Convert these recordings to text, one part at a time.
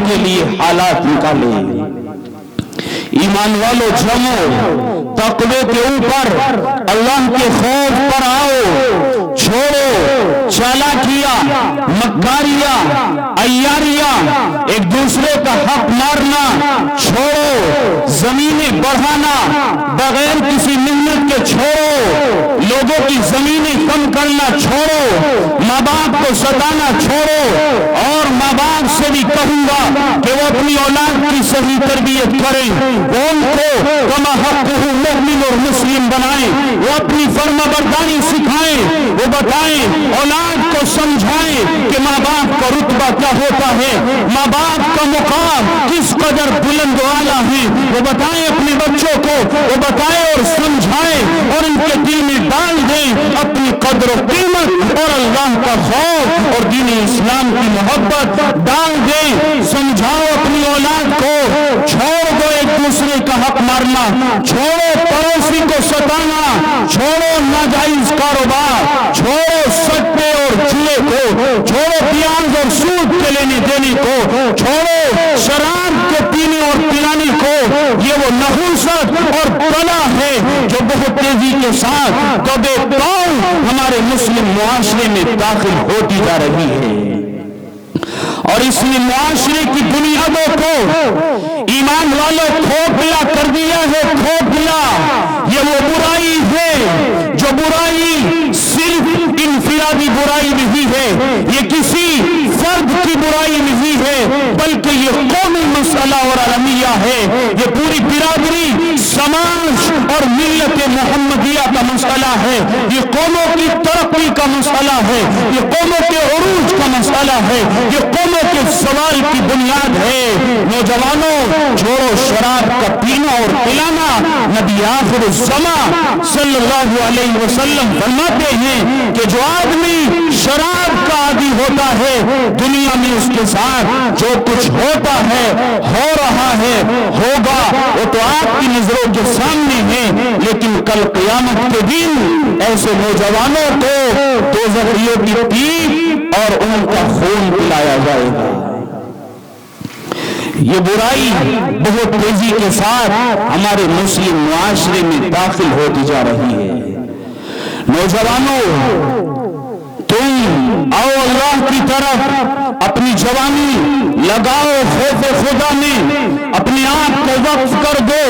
کے لیے حالات نکالے۔ ایمان والو جمو، تقوی کے اوپر اللہ کے خوف پر آؤ، چھوڑو چالاکیاں، مکاریاں، عیاریاں، ایک دوسرے کا حق مارنا چھوڑو، زمینیں بڑھانا بغیر کسی محنت کے چھوڑو، لوگوں کی زمینیں کم کرنا چھوڑو، ماں باپ کو ستانا چھوڑو۔ اور ماں باپ سے بھی کہوں گا کہ وہ اپنی اولاد کی صحیح تربیت کریں، ان کو کما حقہ مومن اور مسلم بنائیں، وہ اپنی فرما برداری سکھائیں، وہ بتائیں، اولاد کو سمجھائیں کہ ماں باپ کا رتبہ کیا ہوتا ہے، ماں باپ کا مقام کس قدر بلند و اعلیٰ ہے، وہ بتائیں اپنے بچوں کو، وہ بتائیں اور سمجھائیں اور ان کے دل میں ڈال دیں اپنی قدر و قیمت اور اللہ کا خوف اور دین اسلام کی محبت ڈال دیں۔ سمجھاؤ اپنی اولاد کو، چھوڑ دو ایک دوسرے کا حق مارنا، چھوڑو پڑوسی کو ستانا، چھوڑو ناجائز کاروبار، چھوڑو سٹے اور جوئے کو، چھوڑو پیاز اور سود کے لینے دینے کو، چھوڑو شراب کے پینے اور پلانے کو۔ یہ وہ نحوست اور بلا ہے جو بہت تیزی کے ساتھ دبے پاؤں ہمارے مسلم معاشرے میں داخل ہوتی جا رہی ہے، اور اس نے معاشرے کی بنیادوں کو ایمان والوں کھوکھلا کر دیا ہے، کھوکھلا۔ یہ وہ برائی ہے جو برائی صرف انفرادی برائی نہیں ہے، یہ کسی فرد کی برائی نہیں ہے، بلکہ یہ قومی مسئلہ اور عالمیہ ہے، یہ پوری برادری، سماج اور ملت محمدیہ کا مسئلہ ہے، یہ قوموں کی ترقی کا مسئلہ ہے، یہ قوموں کے عروج کا مسئلہ ہے، یہ قوموں کے سوال کی بنیاد ہے۔ نوجوانوں، چھوڑو شراب کا پینا اور پلانا۔ نبی آخر الزمان صلی اللہ علیہ وسلم فرماتے ہیں کہ جو آدمی شراب کا عادی ہوتا ہے، دنیا میں اس کے ساتھ جو کچھ ہوتا ہے، ہو رہا ہے، ہوگا، وہ تو آپ کی نظروں کے سامنے ہے، لیکن کل قیامت کے دن ایسے نوجوانوں کو دوزخیوں کی پیپ اور ان کا خون پلایا جائے گا۔ یہ برائی بہت تیزی کے ساتھ ہمارے مسلم معاشرے میں داخل ہوتی جا رہی ہے۔ نوجوانوں، تم آؤ اللہ کی طرف، اپنی جوانی لگاؤ خوف خدا میں، اپنے آپ کو وقف کر دو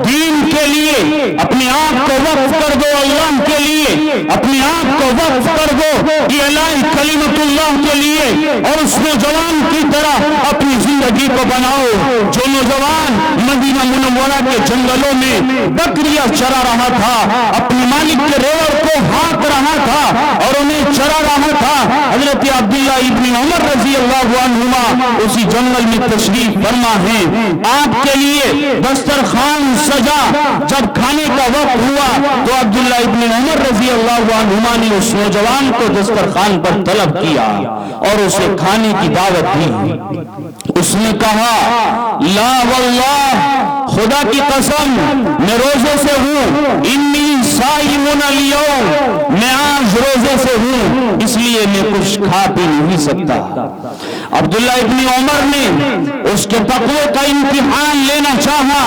دین کے لیے، اپنے آپ کو وقف کر دو اللہ کے لیے، اپنے آپ کو وقف کر دو اعلاء کلمت اللہ کے لیے، اور اس نوجوان کی طرح اپنی زندگی کو بناؤ جو نوجوان مدینہ منورہ کے جنگلوں میں بکریاں چرا رہا تھا، اپنے مالک کے ریوڑ کو ہانک رہا تھا اور انہیں چرا رہا تھا۔ حضرت عبداللہ ابن عمر رضی اللہ عنہما اسی جنگل میں تشریف فرما ہے، آپ کے لیے دسترخوان سجا، جب کھانے کا وقت ہوا تو عبداللہ ابن عمر رضی اللہ عنہما نے اس نوجوان کو دسترخوان پر طلب کیا اور اسے کھانے کی دعوت دی۔ اس نے کہا، لا واللہ، خدا کی قسم میں روزے سے ہوں، انی صائمٌ اليوم، میں آج روزے سے ہوں، اس لیے میں کچھ کھا پی نہیں سکتا۔ عبداللہ ابن عمر نے اس کے تقوی کا امتحان لینا چاہا،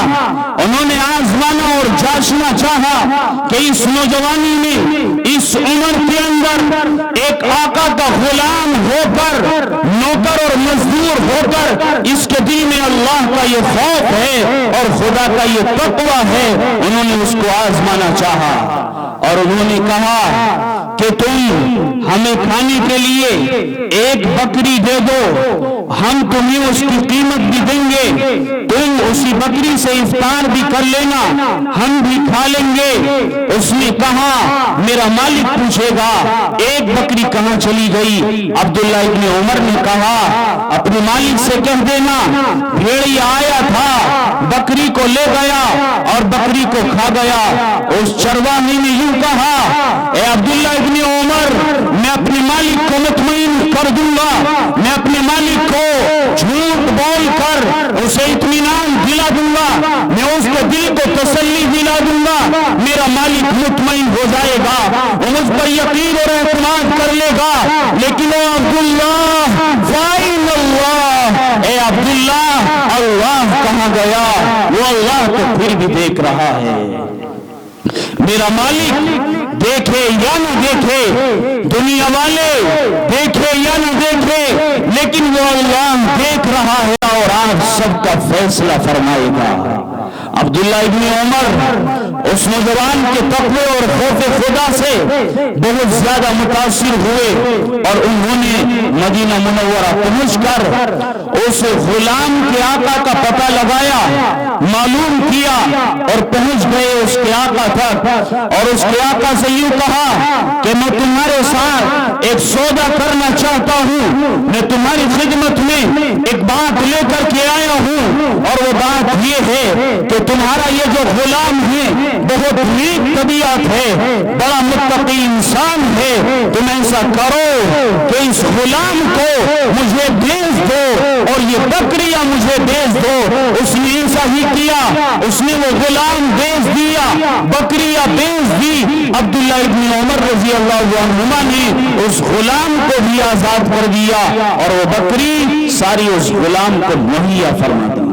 انہوں نے آزمانا اور جانچنا چاہا کہ اس نوجوانی میں، اس عمر کے اندر ایک آقا کا غلام ہو کر، نوکر اور مزدور ہو کر، اس کے دل میں اللہ کا یہ خوف ہے اور خدا کا یہ تقوی ہے۔ انہوں نے اس کو آزمانا چاہا اور انہوں نے کہا کہ تم ہمیں کھانے کے لیے ایک بکری دے دو، ہم تمہیں اس کی قیمت بھی دیں گے، تم اسی بکری سے افطار بھی کر لینا، ہم بھی کھا لیں گے۔ اس نے کہا، میرا مالک پوچھے گا ایک بکری کہاں چلی گئی؟ عبداللہ ابن عمر نے کہا، اپنے مالک سے کہہ دینا بھیڑیا آیا تھا، بکری کو لے گیا اور بکری کو کھا گیا۔ اس چرواہی نے یوں کہا، اے عبداللہ ابن عمر، میں اپنے مالک کو مطمئن کر دوں گا، میں اپنے مالک کو جھوٹ بول کر اسے اطمینان دلا دوں گا، میں اس کے دل کو تسلی دلا دوں گا، میرا مالک مطمئن ہو جائے گا، وہ مجھ پر یقین اور اعتماد کر لے گا۔ لیکن اے عبداللہ، فَإِنَّ اللَّهَ اے عبداللہ اللہ کہاں گیا؟ وہ اللہ تو پھر بھی دیکھ رہا ہے، میرا مالک دیکھے یا نہ دیکھے، دنیا والے دیکھے یا نہ دیکھے، لیکن وہ اللہ دیکھ رہا ہے اور آج سب کا فیصلہ فرمائے گا۔ عبداللہ ابن عمر اس نوجوان کے تقوی اور خوف خدا سے بہت زیادہ متاثر ہوئے اور انہوں نے مدینہ منورہ پہنچ کر اس غلام کے آقا کا پتہ لگایا، معلوم کیا اور پہنچ گئے اس کے آقا تک اور اس کے آقا سے یوں کہا کہ میں تمہارے ساتھ ایک سودا کرنا چاہتا ہوں، میں تمہاری خدمت میں ایک بات لے کر کے آیا ہوں، اور وہ بات یہ ہے کہ تمہارا یہ جو غلام ہے بہت نیک طبیعت ہے، بڑا متقی انسان ہے، تم ایسا کرو کہ اس غلام کو مجھے بھیج دو اور یہ بکریاں مجھے بھیج دو۔ اس نے ایسا ہی کیا، اس نے وہ غلام بھیج دیا، بکریاں بھیج دی۔ عبداللہ ابن عمر رضی اللہ عنہما نے اس غلام کو بھی آزاد کر دیا اور وہ بکری ساری اس غلام کو مہیا فرما دی۔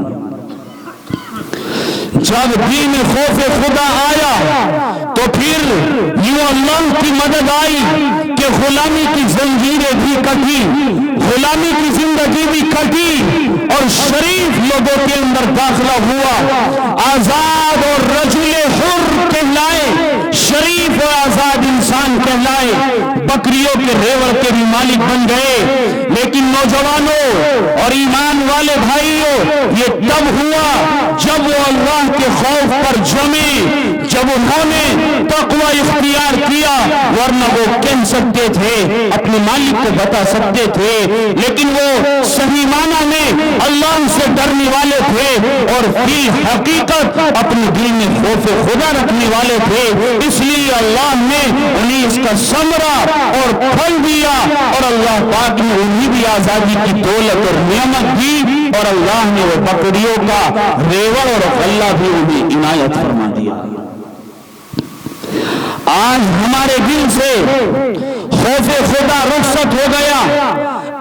جب دین خوف خدا آیا تو پھر یوں اللہ کی مدد آئی کہ غلامی کی زنجیریں بھی کٹی، غلامی کی زندگی بھی کٹی اور شریف لوگوں کے اندر داخلہ ہوا، آزاد اور رجل حر کہلائے، شریف اور آزاد انسان کہلائے، بکریوں کے ریوڑ کے بھی مالک بن گئے۔ لیکن نوجوانوں اور ایمان والے بھائیوں، یہ تب ہوا جب وہ اللہ کے خوف پر جمے، جب انہوں نے تقوی اختیار کیا، ورنہ وہ کہہ سکتے تھے، اپنے مالک کو بتا سکتے تھے، لیکن وہ صحیح معنی میں اللہ سے ڈرنے والے تھے اور فی حقیقت اپنے دل میں خوف خدا رکھنے والے تھے، اس لیے اللہ نے انہیں اس کا ثمرہ اور پھل دیا اور اللہ پاک نے انہیں بھی آزادی کی دولت اور نعمت دی اور اللہ نے وہ بکریوں کا ریوڑ اور غلہ بھی انہیں عنایت فرما دیا۔ آج ہمارے دل سے خوف خدا رخصت ہو گیا،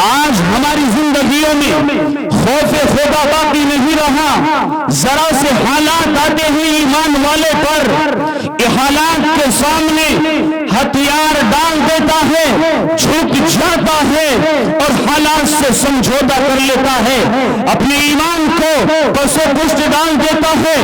آج ہماری زندگیوں میں خوف خدا باقی نہیں رہا، ذرا سے حالات آتے ہیں ایمان والے پر، یہ حالات کے سامنے ہتھیار ڈال دیتا ہے، جھک جاتا ہے اور حالات سے سمجھوتا کر لیتا ہے، اپنے ایمان کو پس و پشت ڈال دیتا ہے۔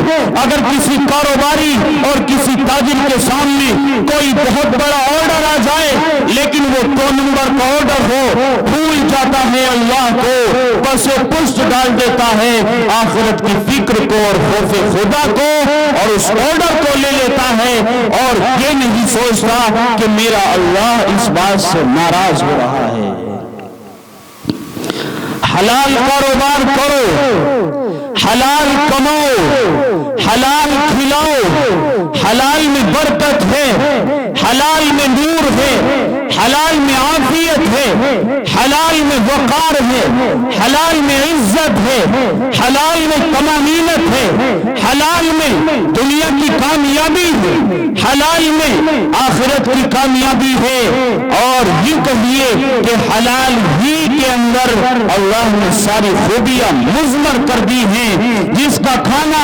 اگر کسی کاروباری اور کسی تاجر کے سامنے کوئی بہت بڑا آرڈر آ جائے لیکن وہ 2 نمبر کا آرڈر ہو، بھول جاتا ہے اللہ کو، پس و پشت ڈال دیتا ہے آخرت کی فکر کو اور خوف خدا کو اور اس آرڈر کو لے لیتا ہے اور یہ نہیں سوچتا کہ میرا اللہ اس بات سے ناراض ہو رہا ہے۔ حلال کاروبار کرو، حلال کماؤ، حلال کھلاؤ، حلال میں برکت ہے، حلال میں نور ہے، حلال میں عافیت ہے، حلال میں وقار ہے، حلال میں عزت ہے، حلال میں طمانینت ہے، حلال میں دنیا کی کامیابی ہے، حلال میں آخرت کی کامیابی ہے، اور یہ کہیے کہ حلال ہی کے اندر اللہ نے ساری خوبیاں مضمر کر دی ہیں۔ جس کا کھانا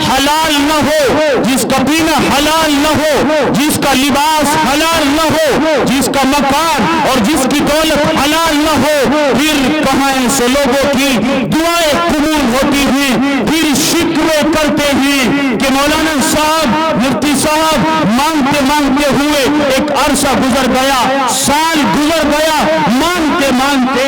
حلال نہ ہو، جس کا پینا حلال نہ ہو، جس کا لباس حلال نہ ہو، جس کا مکان اور جس کی دولت حلال نہ ہو، پھر کہاں ایسے لوگوں کی دعائیں قبول ہوتی ہیں، پھر شکوے کرتے ہیں کہ مولانا صاحب، مفتی صاحب، مانگتے مانگتے ہوئے ایک عرصہ گزر گیا، سال گزر گیا، مانگتے مانگتے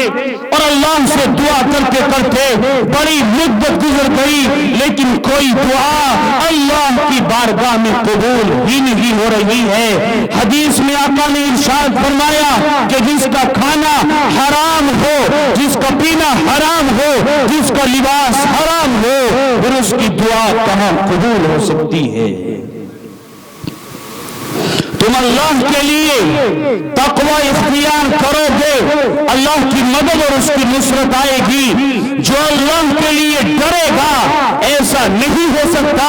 اور اللہ سے دعا کرتے کرتے بڑی مدت گزر گئی، لیکن کوئی دعا اللہ کی بارگاہ میں قبول ہی نہیں ہو رہی ہے۔ حدیث میں آقا نے ارشاد فرمایا کہ جس کا کھانا حرام ہو، جس کا پینا حرام ہو، جس کا لباس حرام ہو، پھر اس کی دعا کہاں قبول ہو سکتی ہے؟ تم اللہ کے لیے تقوی اختیار کرو گے، اللہ کی مدد اور اس کی نصرت آئے گی۔ جو اللہ کے لیے ڈرے گا ایسا نہیں ہو سکتا،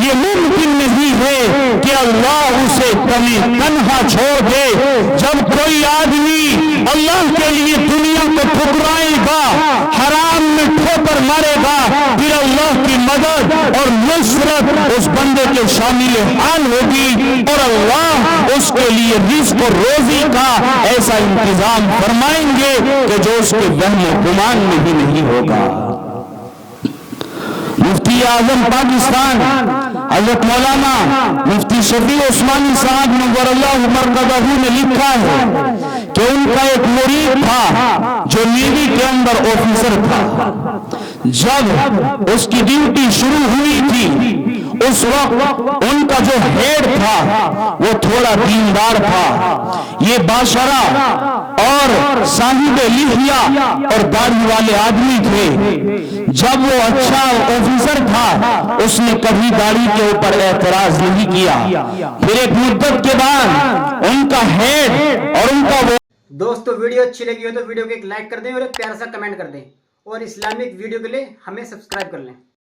یہ ممکن نہیں ہے کہ اللہ اسے کمی تنہا چھوڑ دے۔ جب کوئی آدمی اللہ کے لیے دنیا کو ٹھکرائے گا، حرام میں ٹھوکر مارے گا، پھر اللہ کی مدد اور نصرت اس بندے کے شامل حال ہوگی، اور اللہ اس کے لیے رزق اور روزی کا ایسا انتظام فرمائیں گے کہ جو اس کے وہم و گمان میں بھی نہیں ہوگا۔ مفتی اعظم پاکستان حضرت مولانا مفتی شفیع عثمانی صاحب نور اللہ مرکزہ نے لکھا ہے کہ ان کا ایک مرید تھا جو نیوی کے اندر آفیسر تھا۔ جب اس کی ڈیوٹی شروع ہوئی تھی، اس وقت ان کا جو ہیڈ تھا وہ تھوڑا دیندار تھا، یہ باشرہ اور صاحب لحیہ اور داڑھی والے آدمی تھے۔ جب وہ اچھا آفیسر تھا، اس نے کبھی داڑھی کے اوپر اعتراض نہیں کیا۔ پھر ایک مدت کے بعد ان کا ہیڈ اور ان کا دوستو ویڈیو اچھی لگی ہو تو ویڈیو کو ایک لائک کر دیں اور ایک پیارا سا کمنٹ کر دیں، اور اسلامک ویڈیو کے لیے ہمیں سبسکرائب کر لیں۔